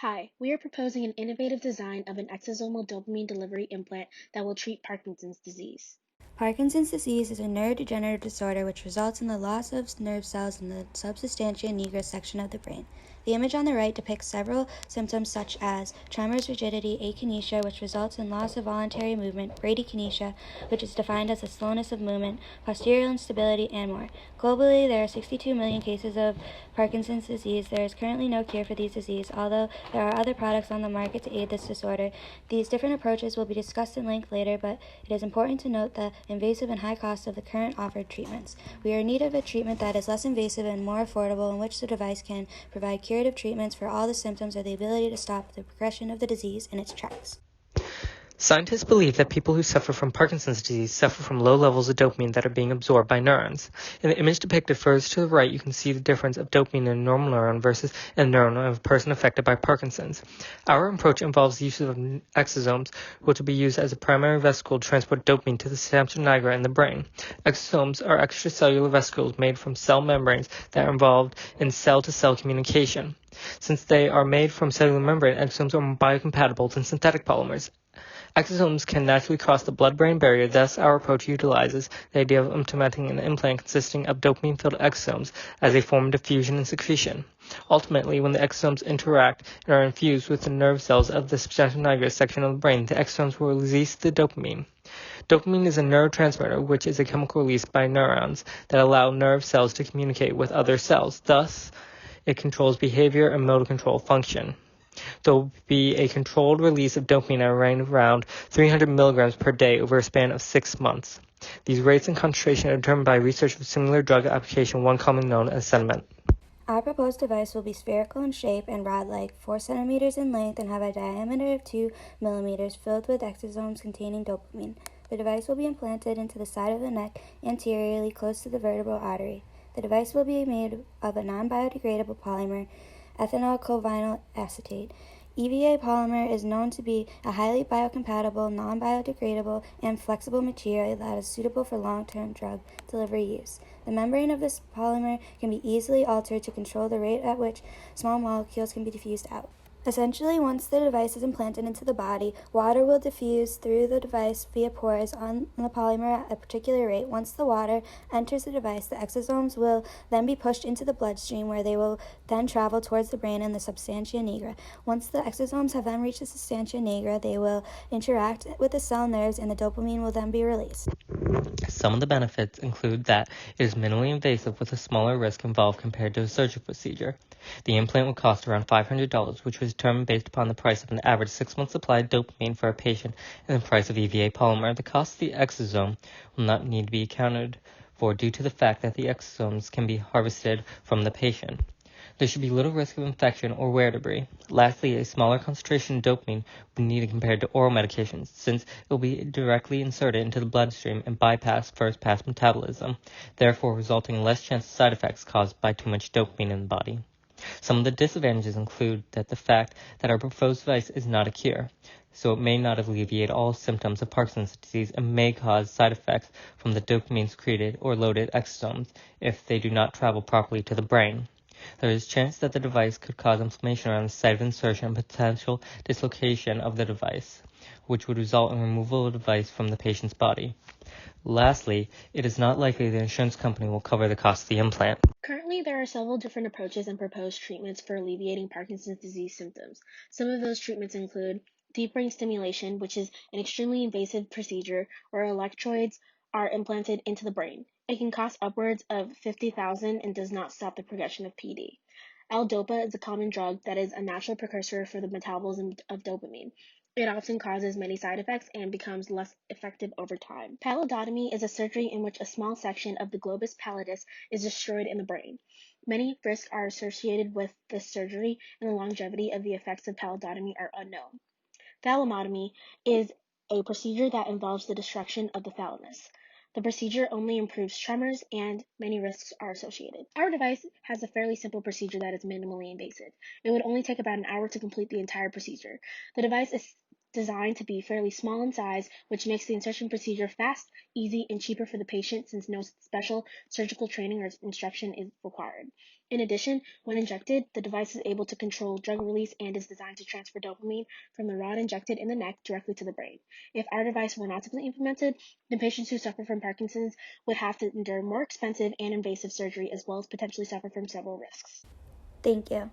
Hi, we are proposing an innovative design of an exosomal dopamine delivery implant that will treat Parkinson's disease. Parkinson's disease is a neurodegenerative disorder which results in the loss of nerve cells in the substantia nigra section of the brain. The image on the right depicts several symptoms such as tremors, rigidity, akinesia, which results in loss of voluntary movement, bradykinesia, which is defined as a slowness of movement, postural instability, and more. Globally, there are 62 million cases of Parkinson's disease. There is currently no cure for these diseases, although there are other products on the market to aid this disorder. These different approaches will be discussed in length later, but it is important to note the invasive and high cost of the current offered treatments. We are in need of a treatment that is less invasive and more affordable, in which the device can provide curative treatments for all the symptoms or the ability to stop the progression of the disease in its tracks. Scientists believe that people who suffer from Parkinson's disease suffer from low levels of dopamine that are being absorbed by neurons. In the image depicted furthest to the right, you can see the difference of dopamine in a normal neuron versus a neuron of a person affected by Parkinson's. Our approach involves the use of exosomes, which will be used as a primary vesicle to transport dopamine to the substantia nigra in the brain. Exosomes are extracellular vesicles made from cell membranes that are involved in cell-to-cell communication. Since they are made from cellular membrane, exosomes are more biocompatible than synthetic polymers. Exosomes can naturally cross the blood-brain barrier, thus our approach utilizes the idea of implementing an implant consisting of dopamine-filled exosomes as a form of diffusion and secretion. Ultimately, when the exosomes interact and are infused with the nerve cells of the substantia nigra section of the brain, the exosomes will release the dopamine. Dopamine is a neurotransmitter, which is a chemical released by neurons that allow nerve cells to communicate with other cells. Thus, it controls behavior and motor control function. There will be a controlled release of dopamine at around 300 milligrams per day over a span of 6 months. These rates and concentration are determined by research of similar drug application, one commonly known as sediment. Our proposed device will be spherical in shape and rod-like, 4 centimeters in length, and have a diameter of 2 millimeters, filled with exosomes containing dopamine. The device will be implanted into the side of the neck anteriorly close to the vertebral artery. The device will be made of a non-biodegradable polymer, ethanol covinyl acetate. EVA polymer is known to be a highly biocompatible, non-biodegradable, and flexible material that is suitable for long-term drug delivery use. The membrane of this polymer can be easily altered to control the rate at which small molecules can be diffused out. Essentially, once the device is implanted into the body, water will diffuse through the device via pores on the polymer at a particular rate. Once the water enters the device, the exosomes will then be pushed into the bloodstream, where they will then travel towards the brain and the substantia nigra. Once the exosomes have then reached the substantia nigra, they will interact with the cell nerves, and the dopamine will then be released. Some of the benefits include that it is minimally invasive with a smaller risk involved compared to a surgical procedure. The implant will cost around $500, which was determined based upon the price of an average 6-month supply of dopamine for a patient and the price of EVA polymer. The cost of the exosome will not need to be accounted for due to the fact that the exosomes can be harvested from the patient. There should be little risk of infection or wear debris. Lastly, a smaller concentration of dopamine will be needed compared to oral medications, since it will be directly inserted into the bloodstream and bypass first-pass metabolism, therefore resulting in less chance of side effects caused by too much dopamine in the body. Some of the disadvantages include that the fact that our proposed device is not a cure, so it may not alleviate all symptoms of Parkinson's disease and may cause side effects from the dopamine secreted or loaded exosomes if they do not travel properly to the brain. There is a chance that the device could cause inflammation around the site of insertion and potential dislocation of the device, which would result in removal of the device from the patient's body. Lastly, it is not likely the insurance company will cover the cost of the implant. Currently, there are several different approaches and proposed treatments for alleviating Parkinson's disease symptoms. Some of those treatments include deep brain stimulation, which is an extremely invasive procedure where electrodes are implanted into the brain. It can cost upwards of $50,000 and does not stop the progression of PD. L-DOPA is a common drug that is a natural precursor for the metabolism of dopamine. It often causes many side effects and becomes less effective over time. Pallidotomy is a surgery in which a small section of the globus pallidus is destroyed in the brain. Many risks are associated with this surgery, and the longevity of the effects of pallidotomy are unknown. Thalamotomy is a procedure that involves the destruction of the thalamus. The procedure only improves tremors, and many risks are associated. Our device has a fairly simple procedure that is minimally invasive. It would only take about an hour to complete the entire procedure. The device is designed to be fairly small in size, which makes the insertion procedure fast, easy, and cheaper for the patient since no special surgical training or instruction is required. In addition, when injected, the device is able to control drug release and is designed to transfer dopamine from the rod injected in the neck directly to the brain. If our device were not to be implemented, then patients who suffer from Parkinson's would have to endure more expensive and invasive surgery as well as potentially suffer from several risks. Thank you.